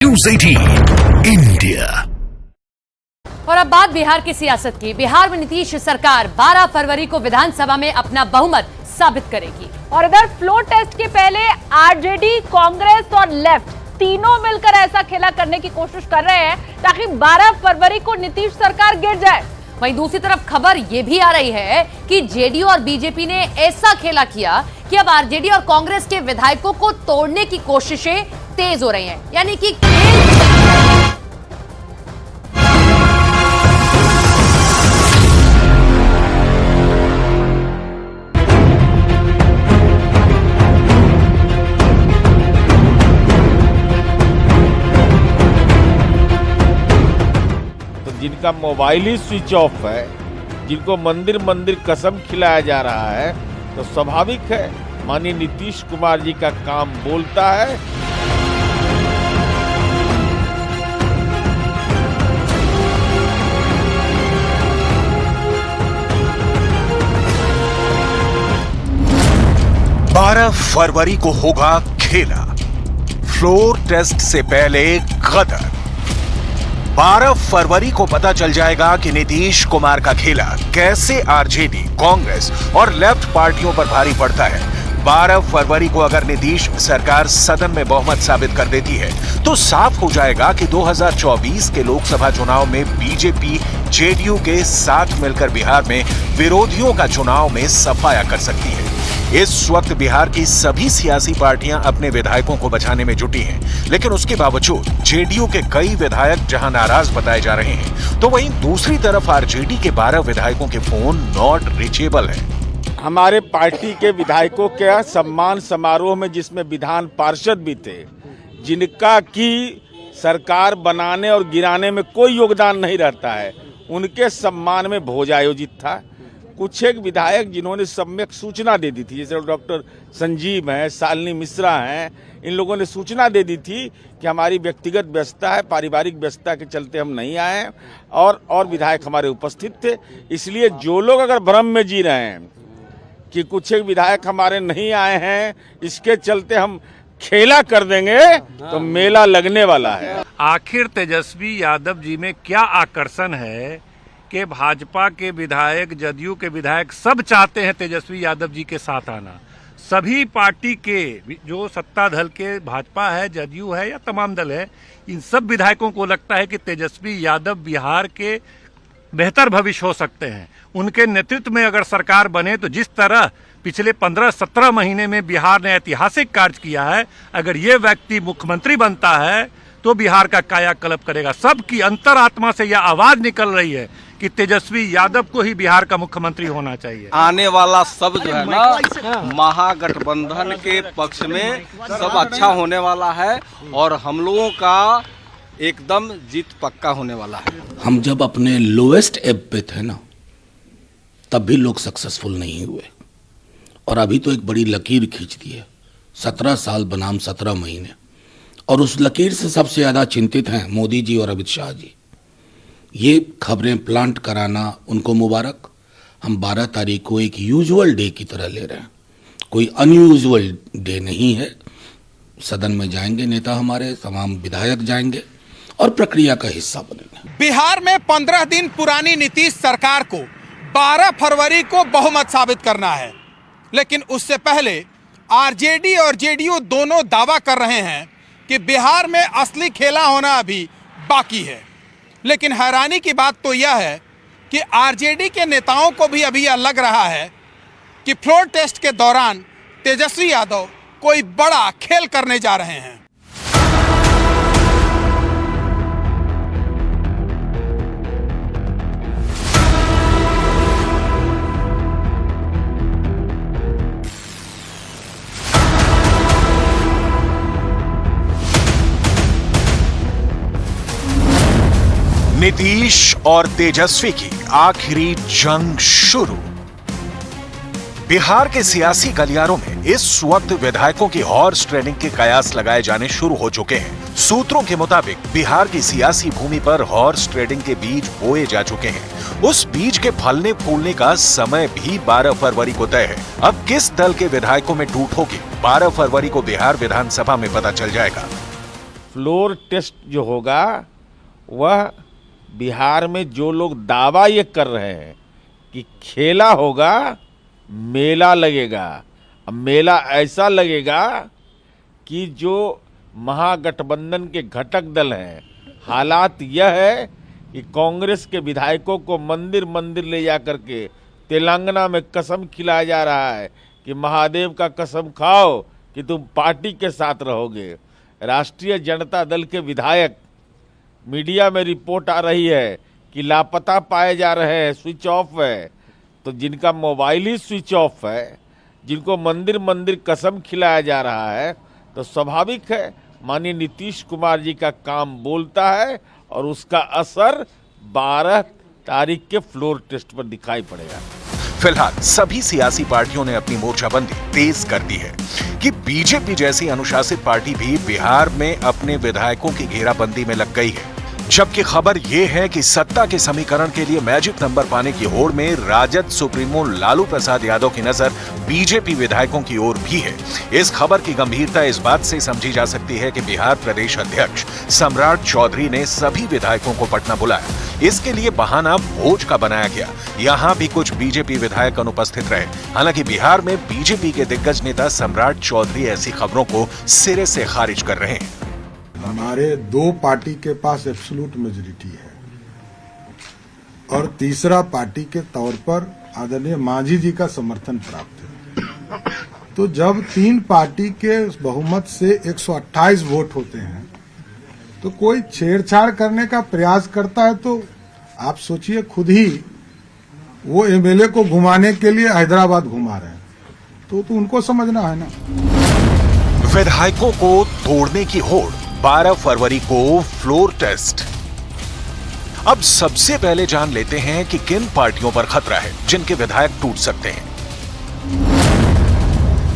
News 18 India. और अब बात बिहार की सियासत की। बिहार में नीतीश सरकार 12 फरवरी को विधानसभा में अपना बहुमत साबित करेगी। और इधर फ्लोर टेस्ट के पहले आरजेडी, कांग्रेस और लेफ्ट तीनों मिलकर ऐसा खेला करने की कोशिश कर रहे हैं ताकि 12 फरवरी को नीतीश सरकार गिर जाए। वहीं दूसरी तरफ खबर यह भी आ रही है कि जेडीयू और बीजेपी ने ऐसा खेला किया कि अब आरजेडी और कांग्रेस के विधायकों को तोड़ने की कोशिशें तेज हो रही हैं। यानी कि जिनका मोबाइल ही स्विच ऑफ है, जिनको मंदिर मंदिर कसम खिलाया जा रहा है, तो स्वाभाविक है माननीय नीतीश कुमार जी का काम बोलता है। बारह फरवरी को होगा खेला, फ्लोर टेस्ट से पहले गदर। 12 फरवरी को पता चल जाएगा कि नीतीश कुमार का खेला कैसे आरजेडी, कांग्रेस और लेफ्ट पार्टियों पर भारी पड़ता है। 12 फरवरी को अगर नीतीश सरकार सदन में बहुमत साबित कर देती है तो साफ हो जाएगा कि 2024 के लोकसभा चुनाव में बीजेपी जेडीयू के साथ मिलकर बिहार में विरोधियों का चुनाव में सफाया कर सकती है। इस वक्त बिहार की सभी सियासी पार्टियां अपने विधायकों को बचाने में जुटी हैं, लेकिन उसके बावजूद जेडीयू के कई विधायक जहां नाराज बताए जा रहे हैं, तो वहीं दूसरी तरफ आरजेडी के 12 विधायकों के फोन नॉट रीचेबल है। हमारे पार्टी के विधायकों के सम्मान समारोह में, जिसमें विधान पार्षद भी थे, जिनका की सरकार बनाने और गिराने में कोई योगदान नहीं रहता है, उनके सम्मान में भोज आयोजित था। कुछ एक विधायक जिन्होंने सम्यक सूचना दे दी थी, जैसे डॉक्टर संजीव हैं, शालिनी मिश्रा हैं, इन लोगों ने सूचना दे दी थी कि हमारी व्यक्तिगत व्यस्तता है, पारिवारिक व्यस्तता के चलते हम नहीं आए, और विधायक हमारे उपस्थित थे। इसलिए जो लोग अगर भ्रम में जी रहे हैं कि कुछ एक विधायक हमारे नहीं आए हैं, इसके चलते हम खेला कर देंगे, तो मेला लगने वाला है। आखिर तेजस्वी यादव जी में क्या आकर्षण है कि भाजपा के विधायक, जदयू के विधायक सब चाहते हैं तेजस्वी यादव जी के साथ आना। सभी पार्टी के जो सत्ता दल के, भाजपा है, जदयू है या तमाम दल है, इन सब विधायकों को लगता है कि तेजस्वी यादव बिहार के बेहतर भविष्य हो सकते हैं। उनके नेतृत्व में अगर सरकार बने तो जिस तरह पिछले 15-17 महीने में बिहार ने ऐतिहासिक कार्य किया है, अगर ये व्यक्ति मुख्यमंत्री बनता है तो बिहार का कायाकल्प करेगा। सबकी अंतरात्मा से यह आवाज निकल रही है कि तेजस्वी यादव को ही बिहार का मुख्यमंत्री होना चाहिए। आने वाला सब जो है ना, महागठबंधन के पक्ष में सब अच्छा होने वाला है और हम लोगों का एकदम जीत पक्का होने वाला है। हम जब अपने लोएस्ट एब पे थे ना, तब भी लोग सक्सेसफुल नहीं हुए, और अभी तो एक बड़ी लकीर खींच दी है। 17 साल बनाम 17 महीने, और उस लकीर से सबसे ज्यादा चिंतित हैं मोदी जी और अमित शाह जी। ये खबरें प्लांट कराना उनको मुबारक। हम 12 तारीख को एक यूजुअल डे की तरह ले रहे हैं, कोई अनयूजुअल डे नहीं है। सदन में जाएंगे नेता, हमारे तमाम विधायक जाएंगे और प्रक्रिया का हिस्सा बनेंगे। बिहार में 15 दिन पुरानी नीतीश सरकार को 12 फरवरी को बहुमत साबित करना है, लेकिन उससे पहले आरजेडी और जेडीयू दोनों दावा कर रहे हैं कि बिहार में असली खेला होना अभी बाकी है। लेकिन हैरानी की बात तो यह है कि आरजेडी के नेताओं को भी अभी यह लग रहा है कि फ्लोर टेस्ट के दौरान तेजस्वी यादव कोई बड़ा खेल करने जा रहे हैं। नीतीश और तेजस्वी की आखिरी जंग शुरू। बिहार के सियासी गलियारों में इस वक्त विधायकों की हॉर्स ट्रेडिंग के कयास लगाए जाने शुरू हो चुके हैं। सूत्रों के मुताबिक बिहार की सियासी भूमि पर हॉर्स ट्रेडिंग के बीज बोए जा चुके हैं। उस बीज के फलने फूलने का समय भी 12 फरवरी को तय है। अब किस दल के विधायकों में टूट होगी, 12 फरवरी को बिहार विधानसभा में पता चल जाएगा। फ्लोर टेस्ट जो होगा वह बिहार में जो लोग दावा ये कर रहे हैं कि खेला होगा, मेला लगेगा। अब मेला ऐसा लगेगा कि जो महागठबंधन के घटक दल हैं, हालात यह है कि कांग्रेस के विधायकों को मंदिर मंदिर ले जा करके तेलंगाना में कसम खिलाया जा रहा है कि महादेव का कसम खाओ कि तुम पार्टी के साथ रहोगे। राष्ट्रीय जनता दल के विधायक, मीडिया में रिपोर्ट आ रही है कि लापता पाए जा रहे हैं, स्विच ऑफ है। तो जिनका मोबाइल ही स्विच ऑफ है, जिनको मंदिर मंदिर कसम खिलाया जा रहा है, तो स्वाभाविक है माननीय नीतीश कुमार जी का काम बोलता है और उसका असर 12 तारीख के फ्लोर टेस्ट पर दिखाई पड़ेगा। फिलहाल सभी सियासी पार्टियों ने अपनी मोर्चाबंदी तेज कर दी है कि बीजेपी जैसी अनुशासित पार्टी भी बिहार में अपने विधायकों की घेराबंदी में लग गई है। जबकि खबर यह है कि सत्ता के समीकरण के लिए मैजिक नंबर पाने की होड़ में राजद सुप्रीमो लालू प्रसाद यादव की नजर बीजेपी विधायकों की ओर भी है। इस खबर की गंभीरता इस बात से समझी जा सकती है कि बिहार प्रदेश अध्यक्ष सम्राट चौधरी ने सभी विधायकों को पटना बुलाया। इसके लिए बहाना भोज का बनाया गया। यहाँ भी कुछ बीजेपी विधायक अनुपस्थित रहे। हालांकि बिहार में बीजेपी के दिग्गज नेता सम्राट चौधरी ऐसी खबरों को सिरे से खारिज कर रहे हैं। हमारे 2 पार्टी के पास एब्सोल्यूट मेजॉरिटी है और तीसरा पार्टी के तौर पर आदरणीय मांझी जी का समर्थन प्राप्त है। तो जब 3 पार्टी के बहुमत से 128 वोट होते हैं तो कोई छेड़छाड़ करने का प्रयास करता है तो आप सोचिए, खुद ही वो एमएलए को घुमाने के लिए हैदराबाद घुमा रहे हैं, तो उनको समझना है ना। विधायकों को तोड़ने की होड़, 12 फरवरी को फ्लोर टेस्ट। अब सबसे पहले जान लेते हैं कि किन पार्टियों पर खतरा है जिनके विधायक टूट सकते हैं।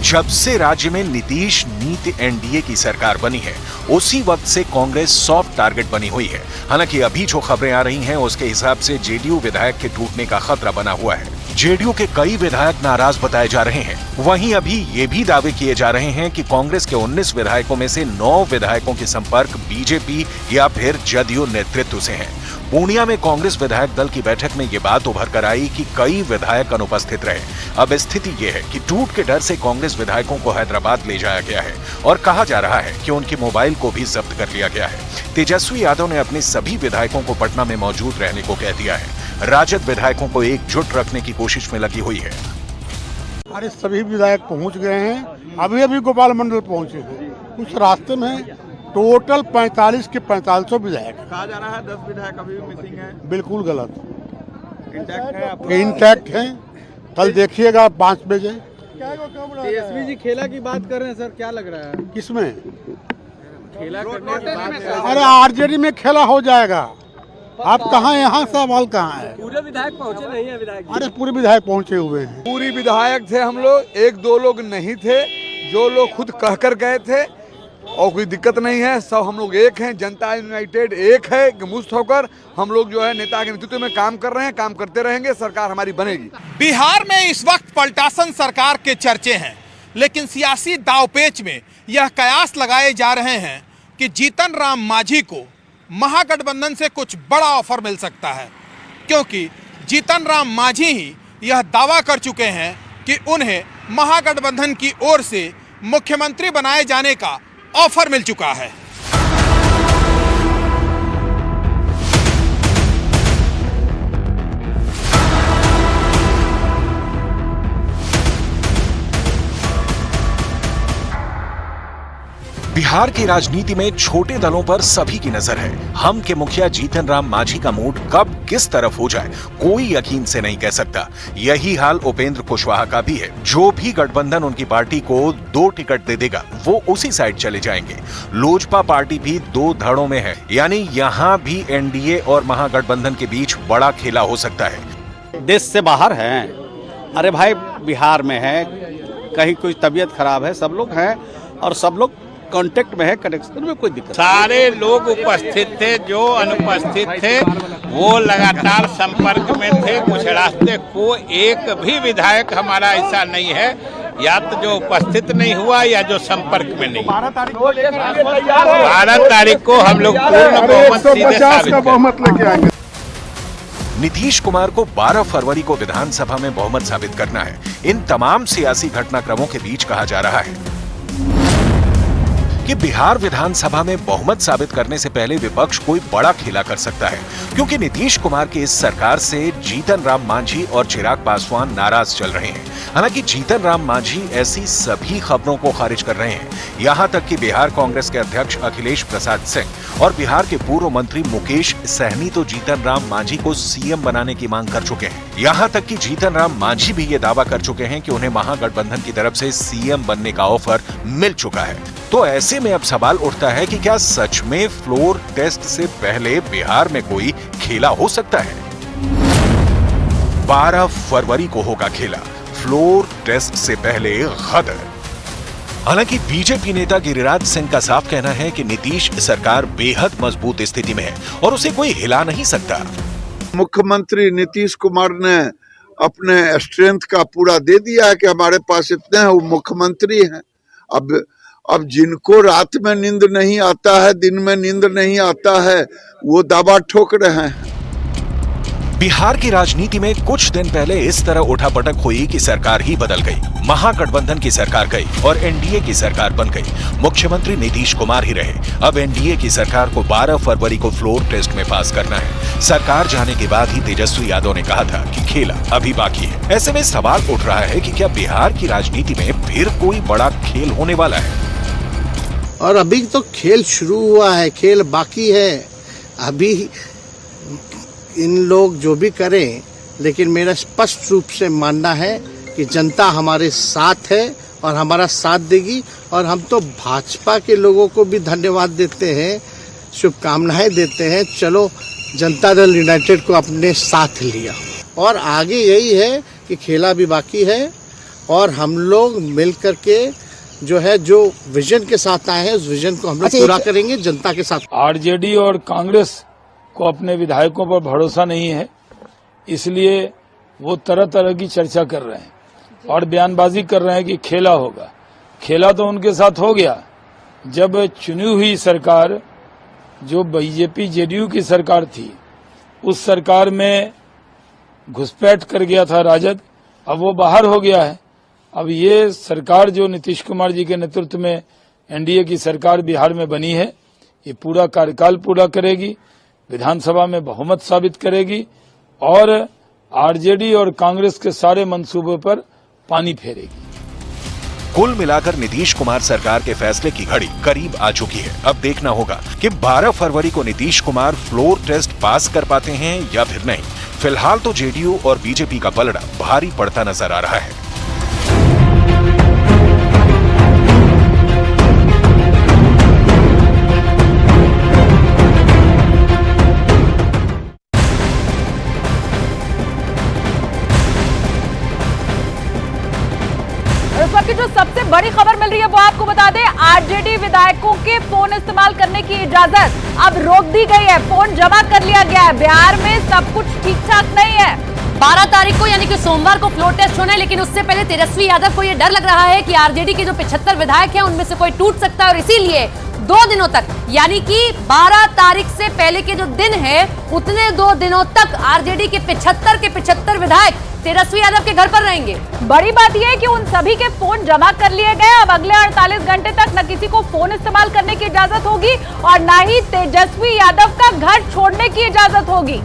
जब से राज्य में नीतीश नीति एनडीए की सरकार बनी है, उसी वक्त से कांग्रेस सॉफ्ट टारगेट बनी हुई है। हालांकि अभी जो खबरें आ रही हैं उसके हिसाब से जेडीयू विधायक के टूटने का खतरा बना हुआ है। जेडीयू के कई विधायक नाराज बताए जा रहे हैं। वहीं अभी ये भी दावे किए जा रहे हैं कि कांग्रेस के 19 विधायकों में से 9 विधायकों के संपर्क बीजेपी या फिर जदयू नेतृत्व से हैं। पूर्णिया में कांग्रेस विधायक दल की बैठक में ये बात उभर कर आई कि कई विधायक अनुपस्थित रहे। अब स्थिति ये है कि टूट के डर से कांग्रेस विधायकों को हैदराबाद ले जाया गया है और कहा जा रहा है कि उनके मोबाइल को भी जब्त कर लिया गया है। तेजस्वी यादव ने अपने सभी विधायकों को पटना में मौजूद रहने को कह दिया है। राजद विधायकों को एकजुट रखने की कोशिश में लगी हुई है। अरे सभी विधायक पहुंच गए हैं, अभी गोपाल मंडल पहुंचे हैं। कुछ रास्ते में टोटल 45 के 4500 विधायक। कहा जा रहा है 10 विधायक अभी भी मिसिंग है। बिल्कुल गलत, इंटैक्ट है। इंटैक्ट है। कल देखिएगा 5 बजे। तेजस्वी जी खेला की बात कर रहे हैं सर, क्या लग रहा है? किसमें खेला करने की बात? अरे आरजेडी में खेला हो जाएगा। आप कहाँ, यहाँ सवाल कहाँ है? पूरे विधायक पहुंचे नहीं है विधायक? अरे पूरे विधायक पहुंचे हुए हैं। पूरी विधायक थे हम लोग, 1-2 लोग नहीं थे, जो लोग खुद कहकर गए थे। और कोई दिक्कत नहीं है, सब हम लोग एक हैं। जनता यूनाइटेड एक है कि मुक्त होकर हम लोग जो है नेता के नेतृत्व में काम कर रहे हैं, काम करते रहेंगे, सरकार हमारी बनेगी। बिहार में इस वक्त पलटासन सरकार के चर्चे हैं, लेकिन सियासी दावपेच में यह कयास लगाए जा रहे हैं कि जीतन राम मांझी को महागठबंधन से कुछ बड़ा ऑफर मिल सकता है, क्योंकि जीतन राम मांझी ही यह दावा कर चुके हैं कि उन्हें महागठबंधन की ओर से मुख्यमंत्री बनाए जाने का ऑफर मिल चुका है। बिहार की राजनीति में छोटे दलों पर सभी की नजर है। हम के मुखिया जीतन राम मांझी का मूड कब किस तरफ हो जाए कोई यकीन से नहीं कह सकता। यही हाल उपेंद्र कुशवाहा का भी है। जो भी गठबंधन उनकी पार्टी को 2 टिकट दे देगा वो उसी साइड चले जाएंगे। लोजपा पार्टी भी 2 धड़ों में है, यानी यहाँ भी एनडीए और महागठबंधन के बीच बड़ा खेला हो सकता है। देश से बाहर हैं, अरे भाई बिहार में है, कहीं कोई तबीयत खराब है, सब लोग हैं और सब लोग कांटेक्ट में है, कनेक्शन में कोई दिक्कत। सारे लोग उपस्थित थे, जो अनुपस्थित थे वो लगातार संपर्क में थे। कुछ रास्ते को एक भी विधायक हमारा ऐसा नहीं है या तो जो उपस्थित नहीं हुआ या जो संपर्क में नहीं। 12 तारीख को लेकर 12 तारीख को हम लोग पूर्ण बहुमत सीधे साबित बहुमत लेके आएंगे। नीतीश कुमार को 12 फरवरी को विधानसभा में बहुमत साबित करना है। इन तमाम सियासी घटनाक्रमों के बीच कहा जा रहा है कि बिहार विधानसभा में बहुमत साबित करने से पहले विपक्ष कोई बड़ा खेला कर सकता है, क्योंकि नीतीश कुमार की इस सरकार से जीतन राम मांझी और चिराग पासवान नाराज चल रहे हैं। हालांकि जीतन राम मांझी ऐसी सभी खबरों को खारिज कर रहे हैं। यहां तक कि बिहार कांग्रेस के अध्यक्ष अखिलेश प्रसाद सिंह और बिहार के पूर्व मंत्री मुकेश सहनी तो जीतन राम मांझी को सीएम बनाने की मांग कर चुके हैं। यहां तक कि जीतन राम मांझी भी ये दावा कर चुके हैं कि उन्हें महागठबंधन की तरफ से सीएम बनने का ऑफर मिल चुका है। तो ऐसे में अब सवाल उठता है कि क्या सच में फ्लोर टेस्ट से पहले बिहार में कोई खेला हो सकता है? 12 फरवरी को होगा खेला, फ्लोर टेस्ट से पहले गदर। हालांकि बीजेपी नेता गिरिराज सिंह का साफ कहना है कि नीतीश सरकार बेहद मजबूत स्थिति में है और उसे कोई हिला नहीं सकता। मुख्यमंत्री नीतीश कुमार ने अपने स्ट्रेंथ का पूरा दे दिया है कि हमारे पास इतने हैं, वो मुख्यमंत्री हैं। अब जिनको रात में नींद नहीं आता है, दिन में नींद नहीं आता है, वो दावा ठोक रहे हैं। बिहार की राजनीति में कुछ दिन पहले इस तरह उठापटक हुई कि सरकार ही बदल गई, महागठबंधन की सरकार गई और एनडीए की सरकार बन गई। मुख्यमंत्री नीतीश कुमार ही रहे। अब एनडीए की सरकार को 12 फरवरी को फ्लोर टेस्ट में पास करना है। सरकार जाने के बाद ही तेजस्वी यादव ने कहा था कि खेला अभी बाकी है। ऐसे में सवाल उठ रहा है कि क्या बिहार की राजनीति में फिर कोई बड़ा खेल होने वाला है? और अभी तो खेल शुरू हुआ है, खेल बाकी है। अभी इन लोग जो भी करें, लेकिन मेरा स्पष्ट रूप से मानना है कि जनता हमारे साथ है और हमारा साथ देगी। और हम तो भाजपा के लोगों को भी धन्यवाद देते हैं, शुभकामनाएं देते हैं। चलो, जनता दल यूनाइटेड को अपने साथ लिया और आगे यही है कि खेला भी बाकी है और हम लोग मिल करके जो विजन के साथ आए हैं, उस विजन को हम लोग पूरा करेंगे जनता के साथ। आरजेडी और कांग्रेस को अपने विधायकों पर भरोसा नहीं है, इसलिए वो तरह तरह की चर्चा कर रहे हैं और बयानबाजी कर रहे हैं कि खेला होगा। खेला तो उनके साथ हो गया जब चुनी हुई सरकार, जो बीजेपी जेडीयू की सरकार थी, उस सरकार में घुसपैठ कर गया था राजद। अब वो बाहर हो गया है। अब ये सरकार जो नीतीश कुमार जी के नेतृत्व में एनडीए की सरकार बिहार में बनी है, ये पूरा कार्यकाल पूरा करेगी, विधानसभा में बहुमत साबित करेगी और आरजेडी और कांग्रेस के सारे मंसूबों पर पानी फेरेगी। कुल मिलाकर नीतीश कुमार सरकार के फैसले की घड़ी करीब आ चुकी है। अब देखना होगा कि 12 फरवरी को Nitish Kumar floor test pass कर पाते हैं या फिर नहीं। फिलहाल तो जेडीयू और बीजेपी का पलड़ा भारी पड़ता नजर आ रहा है। इस वक्त की जो सबसे बड़ी खबर मिल रही है वो आपको बता दें, आरजेडी विधायकों के फोन इस्तेमाल करने की इजाजत अब रोक दी गई है। फोन जमा कर लिया गया है। बिहार में सब कुछ ठीक ठाक नहीं है। 12 तारीख को यानी कि सोमवार को फ्लोर टेस्ट होना है, लेकिन उससे पहले तेजस्वी यादव को यह डर लग रहा है कि आरजेडी के जो 75 विधायक हैं उनमें से कोई टूट सकता है और इसीलिए 2 दिनों तक, यानी कि 12 तारीख से पहले के जो दिन है उतने 2 दिनों तक आरजेडी के 75 विधायक तेजस्वी यादव के घर पर रहेंगे। बड़ी बात यह है कि उन सभी के फोन जमा कर लिए गए। अब अगले 48 घंटे तक न किसी को फोन इस्तेमाल करने की इजाजत होगी और न ही तेजस्वी यादव का घर छोड़ने की इजाजत होगी।